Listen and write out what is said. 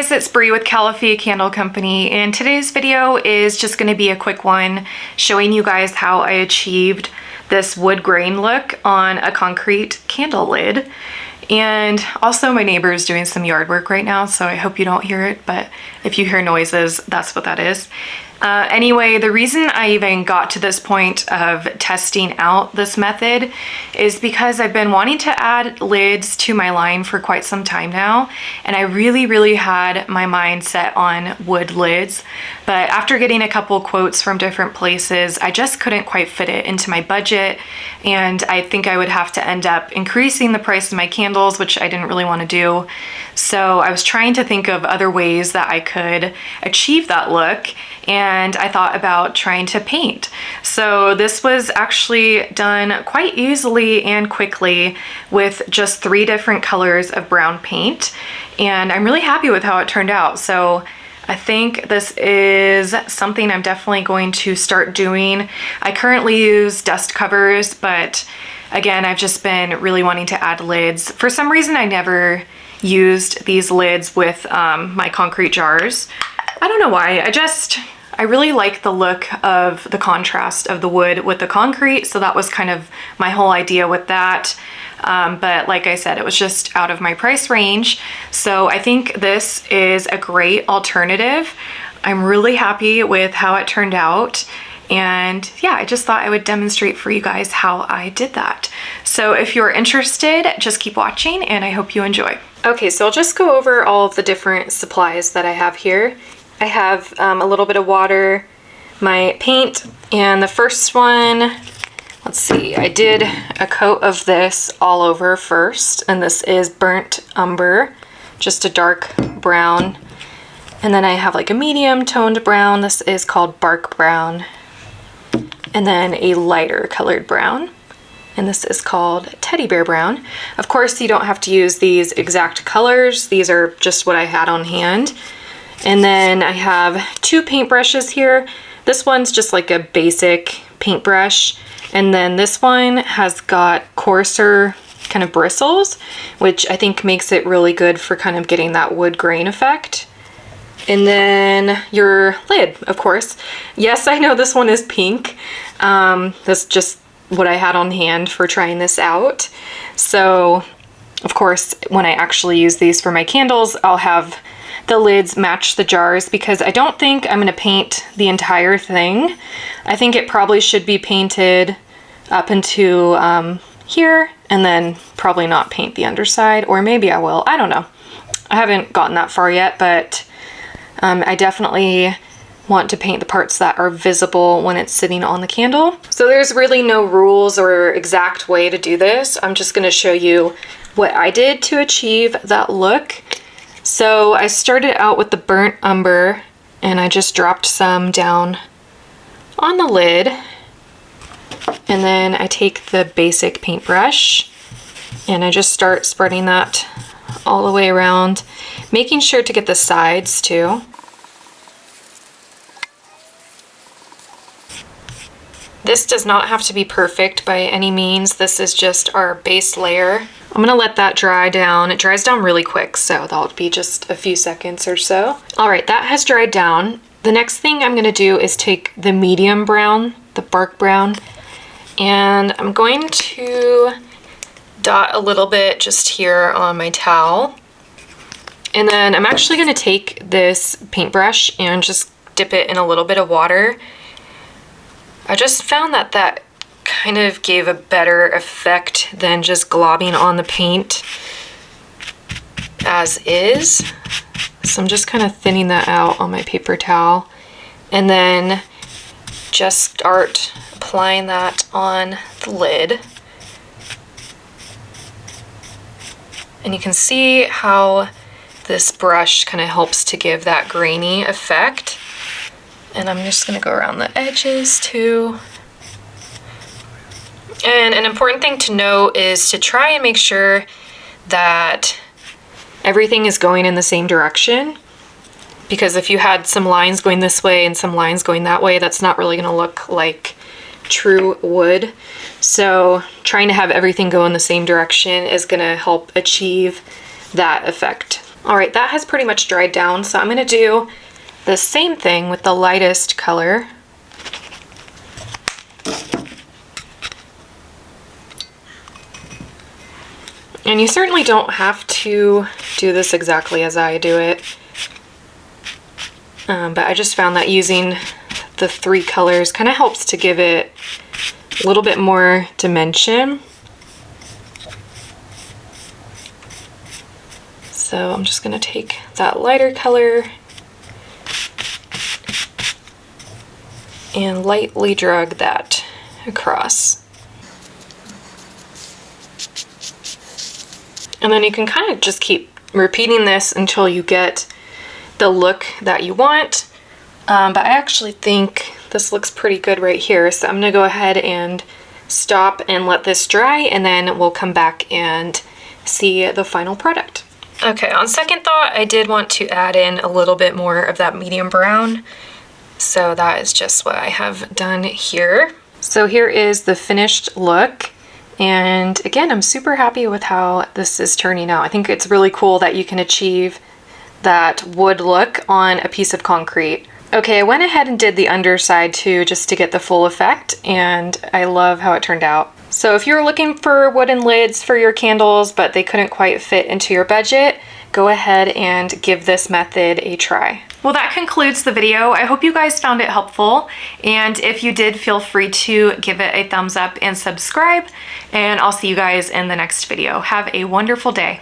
guys, it's Bree with Califia Candle Company, and today's video is just going to be a quick one showing you guys how I achieved this wood grain look on a concrete candle lid. And also my neighbor is doing some yard work right now, so I hope you don't hear it, but if you hear noises, that's what that is. Anyway, the reason I even got to this point of testing out this method is because I've been wanting to add lids to my line for quite some time now, and I really had my mind set on wood lids, but after getting a couple quotes from different places, I just couldn't quite fit it into my budget, and I think I would have to end up increasing the price of my candles, which I didn't really want to do. So I was trying to think of other ways that I could achieve that look, and I thought about trying to paint. So this was actually done quite easily and quickly with just 3 different colors of brown paint, and I'm really happy with how it turned out. So I think this is something I'm definitely going to start doing. I currently use dust covers, but again, I've just been really wanting to add lids. For some reason, I never used these lids with my concrete jars. I don't know why. I really like the look of the contrast of the wood with the concrete, so that was kind of my whole idea with that. But like I said, it was just out of my price range, so I think this is a great alternative. I'm really happy with how it turned out, and yeah, I just thought I would demonstrate for you guys how I did that. So if you're interested, just keep watching, and I hope you enjoy. Okay, so I'll just go over all of the different supplies that I have here. I have a little bit of water, my paint, and the first one, let's see, I did a coat of this all over first, and this is burnt umber, just a dark brown. And then I have like a medium toned brown, this is called bark brown. And then a lighter colored brown, and this is called teddy bear brown. Of course, you don't have to use these exact colors, these are just what I had on hand. And then I have 2 paintbrushes here. This one's just like a basic paintbrush, and then this one has got coarser kind of bristles, which I think makes it really good for kind of getting that wood grain effect. And then your lid, of course. Yes, I know this one is pink. That's just what I had on hand for trying this out. So, of course, when I actually use these for my candles, I'll have the lids match the jars, because I don't think I'm going to paint the entire thing. I think it probably should be painted up into here, and then probably not paint the underside, or maybe I will. I don't know. I haven't gotten that far yet, but I definitely want to paint the parts that are visible when it's sitting on the candle. So there's really no rules or exact way to do this. I'm just going to show you what I did to achieve that look. So I started out with the burnt umber, and I just dropped some down on the lid, and then I take the basic paintbrush and I just start spreading that all the way around, making sure to get the sides too. This does not have to be perfect by any means. This is just our base layer. I'm gonna let that dry down. It dries down really quick, so that'll be just a few seconds or so. All right, that has dried down. The next thing I'm gonna do is take the medium brown, the bark brown, and I'm going to dot a little bit just here on my towel. And then I'm actually gonna take this paintbrush and just dip it in a little bit of water. I just found that that kind of gave a better effect than just globbing on the paint as is. So I'm just kind of thinning that out on my paper towel, and then just start applying that on the lid. And you can see how this brush kind of helps to give that grainy effect. And I'm just going to go around the edges too. And an important thing to know is to try and make sure that everything is going in the same direction, because if you had some lines going this way and some lines going that way, that's not really going to look like true wood. So trying to have everything go in the same direction is going to help achieve that effect. All right, that has pretty much dried down, so I'm gonna do the same thing with the lightest color. And you certainly don't have to do this exactly as I do it. But I just found that using the 3 colors kind of helps to give it a little bit more dimension. So I'm just gonna take that lighter color and lightly drag that across. And then you can kind of just keep repeating this until you get the look that you want. But I actually think this looks pretty good right here. So I'm gonna go ahead and stop and let this dry, and then we'll come back and see the final product. Okay, on second thought, I did want to add in a little bit more of that medium brown. So that is just what I have done here. So here is the finished look. And again, I'm super happy with how this is turning out. I think it's really cool that you can achieve that wood look on a piece of concrete. Okay, I went ahead and did the underside too, just to get the full effect, and I love how it turned out. So if you're looking for wooden lids for your candles, but they couldn't quite fit into your budget, go ahead and give this method a try. Well, that concludes the video. I hope you guys found it helpful. And if you did, feel free to give it a thumbs up and subscribe. And I'll see you guys in the next video. Have a wonderful day.